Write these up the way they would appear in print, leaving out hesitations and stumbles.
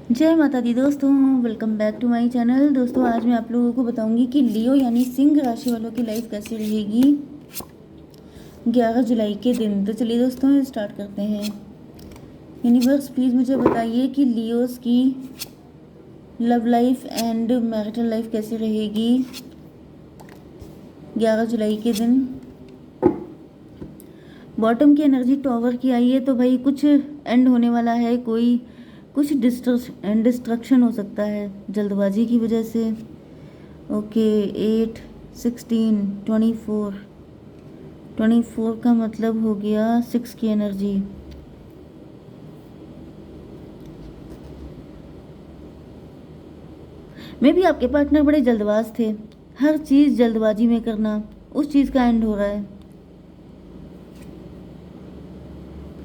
जय माता दी दोस्तों, welcome back to my channel. दोस्तों आज मैं आप लोगों को बताऊंगी कि लियो यानी सिंह राशि वालों की लाइफ कैसी रहेगी 11 जुलाई के दिन। तो चलिए दोस्तों स्टार्ट करते हैं। यूनिवर्स प्लीज़ मुझे बताइए कि लियोस की love life and marital life कैसी रहेगी 11 जुलाई के दिन। बॉटम की एनर्जी टॉवर की आई है, तो भाई कुछ एंड होने वाला है, कोई कुछ डिस्ट्रक्शन हो सकता है जल्दबाजी की वजह से। ओके 8, 16, 24 का मतलब हो गया 6 की एनर्जी। मे भी आपके पार्टनर बड़े जल्दबाज थे, हर चीज़ जल्दबाजी में करना, उस चीज़ का एंड हो रहा है।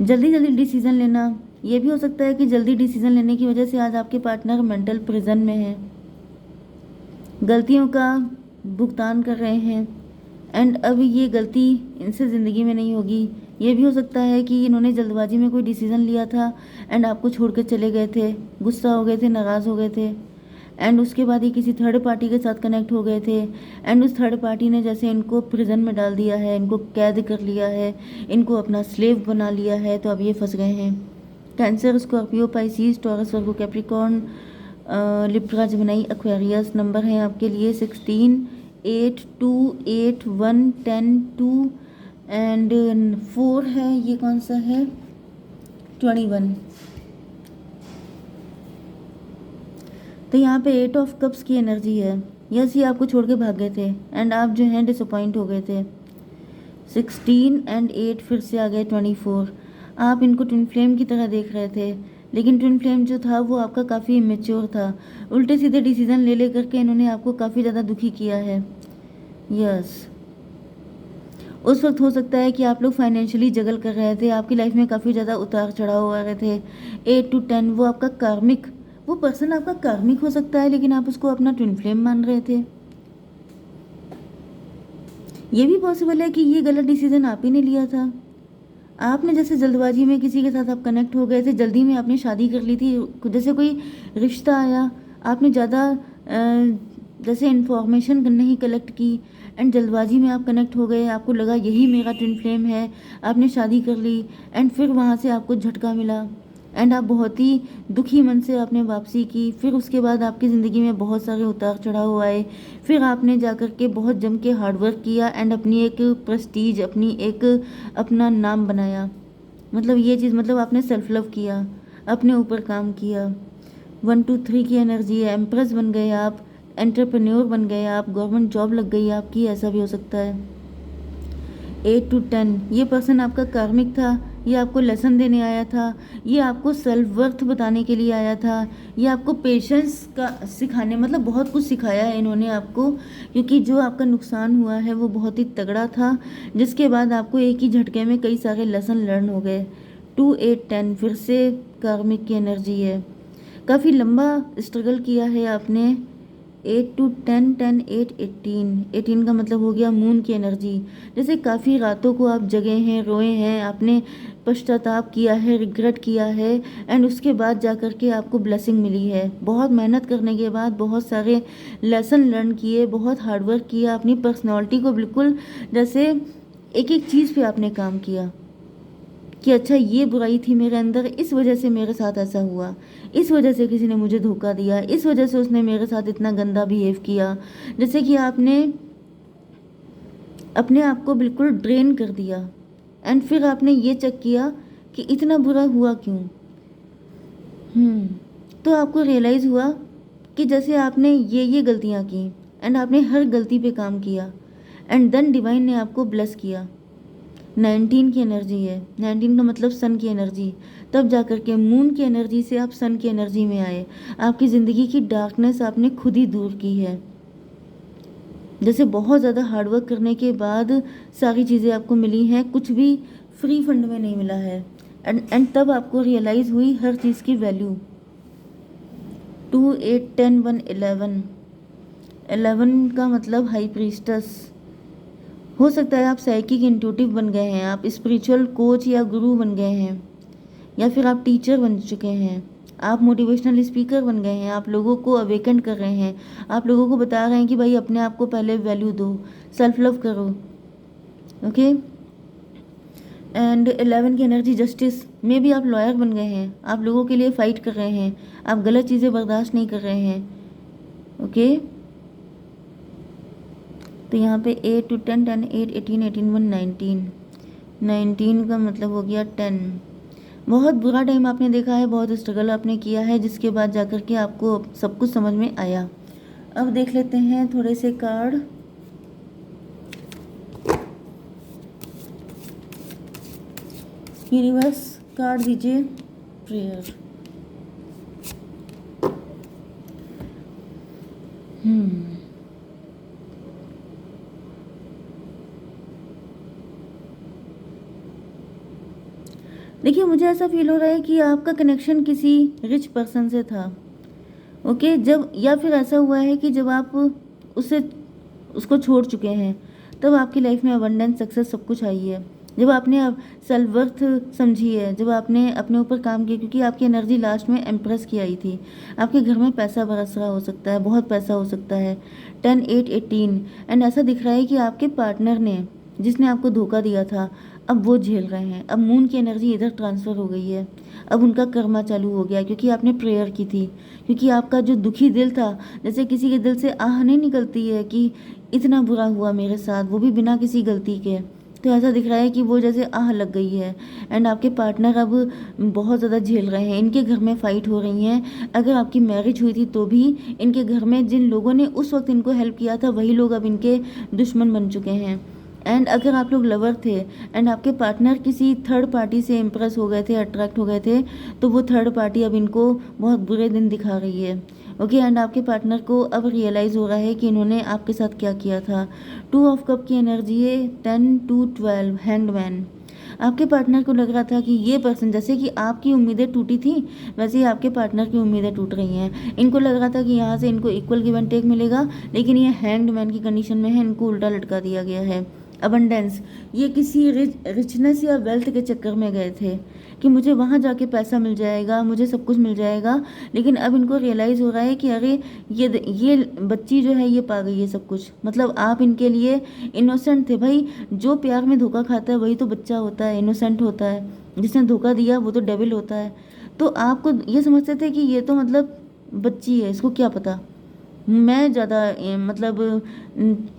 जल्दी जल्दी डिसीजन लेना, ये भी हो सकता है कि जल्दी डिसीजन लेने की वजह से आज आपके पार्टनर मेंटल प्रिजन में है, गलतियों का भुगतान कर रहे हैं एंड अब ये गलती इनसे ज़िंदगी में नहीं होगी। ये भी हो सकता है कि इन्होंने जल्दबाजी में कोई डिसीज़न लिया था एंड आपको छोड़ कर चले गए थे, गुस्सा हो गए थे, नाराज़ हो गए थे एंड उसके बाद ये किसी थर्ड पार्टी के साथ कनेक्ट हो गए थे एंड उस थर्ड पार्टी ने जैसे इनको प्रिजन में डाल दिया है, इनको कैद कर लिया है, इनको अपना स्लेव बना लिया है, तो अब ये फंस गए हैं। Cancer, Scorpio, Pisces, Taurus, Virgo, Capricorn, Libra, Gemini, Aquarius. Number है आपके लिए 16, 8, 2, 8, 1, 10, 2 एंड 4 है। ये कौन सा है? 21। तो यहाँ पे 8 ऑफ कप्स की एनर्जी है। यस, ये आपको छोड़ के भाग गए थे एंड आप जो हैं डिसअपॉइंट हो गए थे। 16 एंड 8 फिर से आ गए 24। आप इनको ट्विन फ्लेम की तरह देख रहे थे, लेकिन ट्विन फ्लेम जो था वो आपका काफ़ी इमेच्योर था। उल्टे सीधे डिसीजन ले करके इन्होंने आपको काफ़ी ज़्यादा दुखी किया है। यस, उस वक्त हो सकता है कि आप लोग फाइनेंशियली जगल कर रहे थे, आपकी लाइफ में काफ़ी ज़्यादा उतार चढ़ाव आ रहे थे। 8 to 10 वो आपका कार्मिक, वो पर्सन आपका कार्मिक हो सकता है, लेकिन आप उसको अपना ट्विन फ्लेम मान रहे थे। ये भी पॉसिबल है कि ये गलत डिसीजन आप ही ने लिया था। आपने जैसे जल्दबाजी में किसी के साथ आप कनेक्ट हो गए थे, जल्दी में आपने शादी कर ली थी, जैसे कोई रिश्ता आया, आपने ज़्यादा जैसे इन्फॉर्मेशन नहीं कलेक्ट की एंड जल्दबाजी में आप कनेक्ट हो गए, आपको लगा यही मेरा ट्विन फ्लेम है, आपने शादी कर ली एंड फिर वहाँ से आपको झटका मिला एंड आप बहुत ही दुखी मन से आपने वापसी की। फिर उसके बाद आपकी ज़िंदगी में बहुत सारे उतार चढ़ाव आए, फिर आपने जा कर के बहुत जम के हार्डवर्क किया एंड अपनी एक प्रेस्टीज, अपना नाम बनाया। मतलब ये चीज़, मतलब आपने सेल्फ लव किया, अपने ऊपर काम किया। 1, 2, 3 की एनर्जी है। एम्प्रेस बन गए आप, एंटरप्रेन्योर बन गए आप, गवर्नमेंट जॉब लग गई आपकी, ऐसा भी हो सकता है। 8 to 10 ये पर्सन आपका कार्मिक था, ये आपको लेसन देने आया था, ये आपको सेल्फ वर्थ बताने के लिए आया था, ये आपको पेशेंस का सिखाने, मतलब बहुत कुछ सिखाया है इन्होंने आपको, क्योंकि जो आपका नुकसान हुआ है वो बहुत ही तगड़ा था, जिसके बाद आपको एक ही झटके में कई सारे लेसन लर्न हो गए। 2, 8, 10 फिर से कार्मिक की एनर्जी है। काफ़ी लंबा स्ट्रगल किया है आपने। 8 to 10, 10, 8, 18 का मतलब हो गया मून की एनर्जी। जैसे काफ़ी रातों को आप जगे हैं, रोए हैं, आपने पश्चाताप किया है, रिग्रेट किया है एंड उसके बाद जा कर के आपको ब्लेसिंग मिली है। बहुत मेहनत करने के बाद बहुत सारे लेसन लर्न किए, बहुत हार्डवर्क किया, अपनी पर्सनैलिटी को बिल्कुल जैसे एक एक चीज़ पे आपने काम किया कि अच्छा ये बुराई थी मेरे अंदर, इस वजह से मेरे साथ ऐसा हुआ, इस वजह से किसी ने मुझे धोखा दिया, इस वजह से उसने मेरे साथ इतना गंदा बिहेव किया। जैसे कि आपने अपने आप को बिल्कुल ड्रेन कर दिया एंड फिर आपने ये चेक किया कि इतना बुरा हुआ क्यों। तो आपको रियलाइज़ हुआ कि जैसे आपने ये गलतियाँ की एंड आपने हर गलती पे काम किया एंड देन डिवाइन ने आपको ब्लेस किया। 19 की एनर्जी है। 19 का मतलब सन की एनर्जी। तब जाकर के मून की एनर्जी से आप सन की एनर्जी में आए। आपकी ज़िंदगी की डार्कनेस आपने खुद ही दूर की है। जैसे बहुत ज़्यादा हार्डवर्क करने के बाद सारी चीज़ें आपको मिली हैं, कुछ भी फ्री फंड में नहीं मिला है एंड तब आपको रियलाइज़ हुई हर चीज़ की वैल्यू। 2, 8, 10, 1, 11। 11 का मतलब हाई प्रीस्टस। हो सकता है आप साइकिक इंट्यूटिव बन गए हैं, आप स्पिरिचुअल कोच या गुरु बन गए हैं या फिर आप टीचर बन चुके हैं, आप मोटिवेशनल स्पीकर बन गए हैं, आप लोगों को अवेकन कर रहे हैं, आप लोगों को बता रहे हैं कि भाई अपने आप को पहले वैल्यू दो, सेल्फ लव करो। ओके। एंड 11 की एनर्जी जस्टिस में भी आप लॉयर बन गए हैं, आप लोगों के लिए फाइट कर रहे हैं, आप गलत चीज़ें बर्दाश्त नहीं कर रहे हैं। ओके। तो यहाँ पे 8 to 10, 10, 8, 18, 18, 1, 19, 19 का मतलब हो गया 10। बहुत बुरा टाइम आपने देखा है, बहुत स्ट्रगल आपने किया है, जिसके बाद जाकर के आपको सब कुछ समझ में आया। अब देख लेते हैं थोड़े से कार्ड। यूनिवर्स कार्ड दीजिए प्रेयर। देखिए, मुझे ऐसा फील हो रहा है कि आपका कनेक्शन किसी रिच पर्सन से था। ओके। जब या फिर ऐसा हुआ है कि जब आप उससे उसको छोड़ चुके हैं, तब आपकी लाइफ में अबंडेंस, सक्सेस सब कुछ आई है। जब आपने अब सेल्फ वर्थ समझी है, जब आपने अपने ऊपर काम किया, क्योंकि आपकी एनर्जी लास्ट में एम्प्रेस की आई थी। आपके घर में पैसा बरस रहा हो सकता है, बहुत पैसा हो सकता है। 10, 8, 18 एंड ऐसा दिख रहा है कि आपके पार्टनर ने, जिसने आपको धोखा दिया था, अब वो झेल रहे हैं। अब मून की एनर्जी इधर ट्रांसफ़र हो गई है, अब उनका कर्मा चालू हो गया, क्योंकि आपने प्रेयर की थी। क्योंकि आपका जो दुखी दिल था, जैसे किसी के दिल से आह नहीं निकलती है कि इतना बुरा हुआ मेरे साथ, वो भी बिना किसी गलती के, तो ऐसा दिख रहा है कि वो जैसे आह लग गई है। एंड आपके पार्टनर अब बहुत ज़्यादा झेल रहे हैं, इनके घर में फ़ाइट हो रही हैं। अगर आपकी मैरिज हुई थी तो भी इनके घर में जिन लोगों ने उस वक्त इनको हेल्प किया था, वही लोग अब इनके दुश्मन बन चुके हैं। एंड अगर आप लोग लवर थे एंड आपके पार्टनर किसी थर्ड पार्टी से इम्प्रेस हो गए थे, अट्रैक्ट हो गए थे, तो वो थर्ड पार्टी अब इनको बहुत बुरे दिन दिखा रही है। ओके। एंड आपके पार्टनर को अब रियलाइज़ हो रहा है कि इन्होंने आपके साथ क्या किया था। 2 ऑफ कप की एनर्जी है, 10 to 12, हैंग्ड मैन। आपके पार्टनर को लग रहा था कि ये पर्सन, जैसे कि आपकी उम्मीदें टूटी थी, वैसे ही आपके पार्टनर की उम्मीदें टूट रही हैं। इनको लग रहा था कि यहाँ से इनको इक्वल गिव एंड टेक मिलेगा, लेकिन ये हैंग्ड मैन की कंडीशन में है, इनको उल्टा लटका दिया गया है। अबंडेंस, ये किसी रिचनेस या वेल्थ के चक्कर में गए थे कि मुझे वहाँ जाके पैसा मिल जाएगा, मुझे सब कुछ मिल जाएगा, लेकिन अब इनको रियलाइज़ हो रहा है कि अरे ये बच्ची जो है ये पा गई है सब कुछ। मतलब आप इनके लिए इनोसेंट थे। भाई, जो प्यार में धोखा खाता है वही तो बच्चा होता है, इनोसेंट होता है। जिसने धोखा दिया वो तो डेविल होता है। तो आपको ये समझते थे कि ये तो मतलब बच्ची है, इसको क्या पता, मैं ज़्यादा मतलब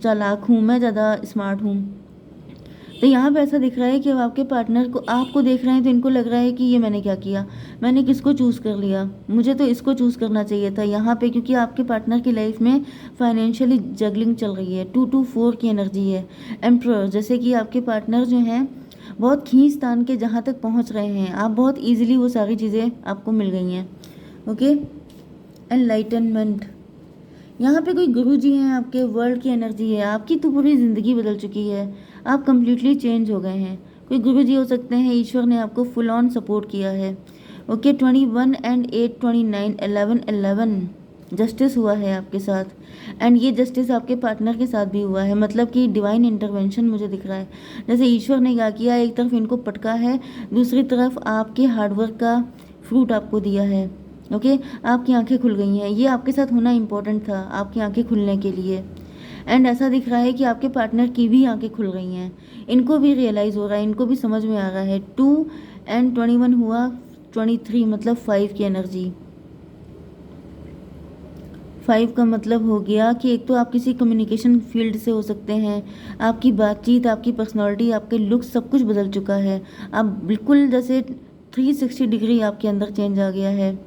चालाक हूँ, मैं ज़्यादा स्मार्ट हूँ। तो यहाँ पे ऐसा दिख रहा है कि अब आपके पार्टनर को, आपको देख रहे हैं तो इनको लग रहा है कि ये मैंने क्या किया, मैंने किसको चूज़ कर लिया, मुझे तो इसको चूज़ करना चाहिए था यहाँ पे। क्योंकि आपके पार्टनर की लाइफ में फाइनेंशियली जगलिंग चल रही है। 2 to 4 की एनर्जी है, एम्प्रर। जैसे कि आपके पार्टनर जो हैं बहुत खींच तान के जहाँ तक पहुँच रहे हैं, आप बहुत ईजिली वो सारी चीज़ें आपको मिल गई हैं। ओके। एनलाइटनमेंट, यहाँ पे कोई गुरुजी हैं, आपके वर्ल्ड की एनर्जी है, आपकी तो पूरी ज़िंदगी बदल चुकी है, आप कम्प्लीटली चेंज हो गए हैं। कोई गुरुजी हो सकते हैं, ईश्वर ने आपको फुल ऑन सपोर्ट किया है। ओके। 21 एंड 8, 29, 11, 11 जस्टिस हुआ है आपके साथ। एंड ये जस्टिस आपके पार्टनर के साथ भी हुआ है, मतलब कि डिवाइन इंटरवेंशन मुझे दिख रहा है। जैसे ईश्वर ने क्या किया, एक तरफ इनको पटका है, दूसरी तरफ आपके हार्डवर्क का फ्रूट आपको दिया है। ओके। आपकी आंखें खुल गई हैं, ये आपके साथ होना इम्पोर्टेंट था, आपकी आंखें खुलने के लिए। एंड ऐसा दिख रहा है कि आपके पार्टनर की भी आंखें खुल गई हैं, इनको भी रियलाइज़ हो रहा है, इनको भी समझ में आ रहा है। 2 एंड 21 हुआ, 23 मतलब 5 की एनर्जी। 5 का मतलब हो गया कि एक तो आप किसी कम्युनिकेशन फील्ड से हो सकते हैं, आपकी बातचीत, आपकी पर्सनालिटी, आपके लुक सब कुछ बदल चुका है। आप बिल्कुल जैसे 360 डिग्री आपके अंदर चेंज आ गया है।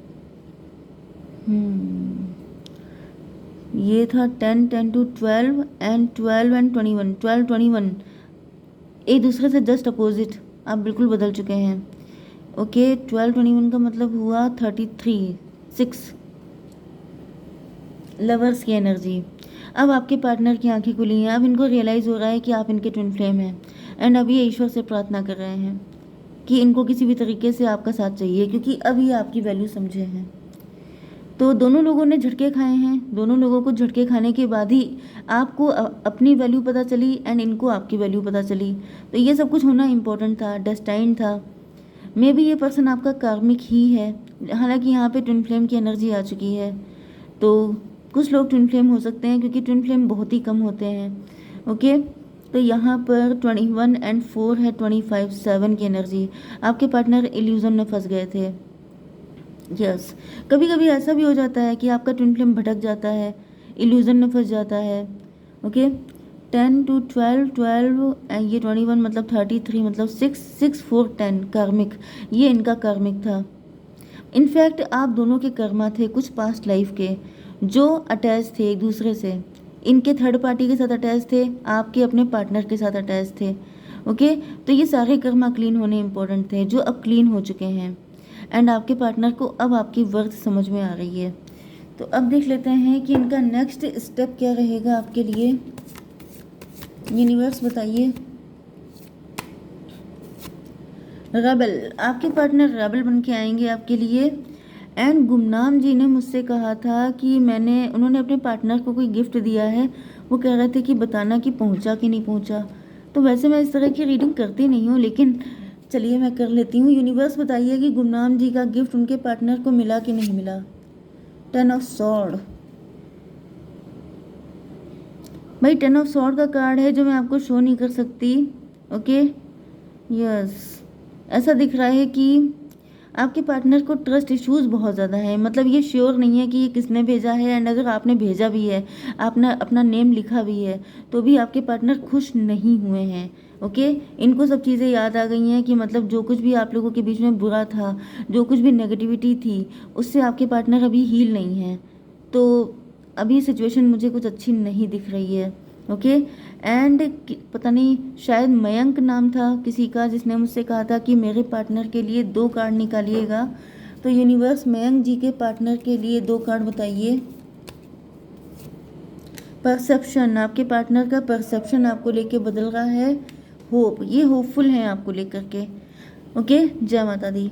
ये था 10, 10 to 12 एंड 12 एंड 21, 12, 21 एक दूसरे से जस्ट अपोजिट, आप बिल्कुल बदल चुके हैं। ओके। 12, 21 का मतलब हुआ 33, 6 लवर्स की एनर्जी। अब आपके पार्टनर की आंखें खुली हैं, अब इनको रियलाइज़ हो रहा है कि आप इनके ट्विन फ्लेम हैं। एंड अब ये ईश्वर से प्रार्थना कर रहे हैं कि इनको किसी भी तरीके से आपका साथ चाहिए, क्योंकि अब ये आपकी वैल्यू समझे हैं। तो दोनों लोगों ने झटके खाए हैं, दोनों लोगों को झटके खाने के बाद ही आपको अपनी वैल्यू पता चली एंड इनको आपकी वैल्यू पता चली। तो ये सब कुछ होना इम्पोर्टेंट था, डेस्टाइन था। मे बी ये पर्सन आपका कार्मिक ही है, हालांकि यहाँ पे ट्विन फ्लेम की एनर्जी आ चुकी है। तो कुछ लोग ट्विन फ्लेम हो सकते हैं क्योंकि ट्विन फ्लेम बहुत ही कम होते हैं। ओके, तो यहाँ पर 21 एंड 4 है, 25 7 की एनर्जी। आपके पार्टनर इल्यूजन में फंस गए थे। यस, कभी कभी ऐसा भी हो जाता है कि आपका ट्विन फ्लेम भटक जाता है, इल्यूजन में फंस जाता है। ओके, 10 to 12 12 ये 21 मतलब 33 मतलब 6 6 4 10 कार्मिक, ये इनका कार्मिक था। इनफैक्ट आप दोनों के कर्मा थे कुछ पास्ट लाइफ के जो अटैच थे एक दूसरे से। इनके थर्ड पार्टी के साथ अटैच थे, आपके अपने पार्टनर के साथ अटैच थे। ओके, तो ये सारे कर्मा क्लीन होने इंपॉर्टेंट थे जो अब क्लीन हो चुके हैं। एंड आपके पार्टनर को अब आपकी वर्थ समझ में आ रही है। तो अब देख लेते हैं कि इनका नेक्स्ट स्टेप क्या रहेगा आपके लिए। यूनिवर्स बताइए। रेबल, आपके पार्टनर रेबल बन के आएंगे आपके लिए। एंड गुमनाम जी ने मुझसे कहा था कि उन्होंने अपने पार्टनर को कोई गिफ्ट दिया है, वो कह रहे थे कि बताना कि पहुंचा कि नहीं पहुंचा। तो वैसे मैं इस तरह की रीडिंग करती नहीं हूँ, लेकिन चलिए मैं कर लेती हूँ। यूनिवर्स बताइए कि गुमनाम जी का गिफ्ट उनके पार्टनर को मिला कि नहीं मिला। 10 ऑफ सॉर्ड, भाई 10 ऑफ सॉर्ड का कार्ड है जो मैं आपको शो नहीं कर सकती। ओके, यस, ऐसा दिख रहा है कि आपके पार्टनर को ट्रस्ट इश्यूज बहुत ज़्यादा है। मतलब ये श्योर नहीं है कि ये किसने भेजा है, एंड अगर आपने भेजा भी है, आपने अपना नेम लिखा भी है, तो भी आपके पार्टनर खुश नहीं हुए हैं। ओके, इनको सब चीज़ें याद आ गई हैं कि मतलब जो कुछ भी आप लोगों के बीच में बुरा था, जो कुछ भी नेगेटिविटी थी, उससे आपके पार्टनर अभी हील नहीं है। तो अभी सिचुएशन मुझे कुछ अच्छी नहीं दिख रही है। ओके, एंड पता नहीं शायद मयंक नाम था किसी का जिसने मुझसे कहा था कि मेरे पार्टनर के लिए 2 कार्ड निकालिएगा। तो यूनिवर्स मयंक जी के पार्टनर के लिए 2 कार्ड बताइए। परसेप्शन, आपके पार्टनर का परसेप्शन आपको लेके बदल रहा है। होप, ये होपफुल हैं आपको लेकर के। ओके, जय माता दी।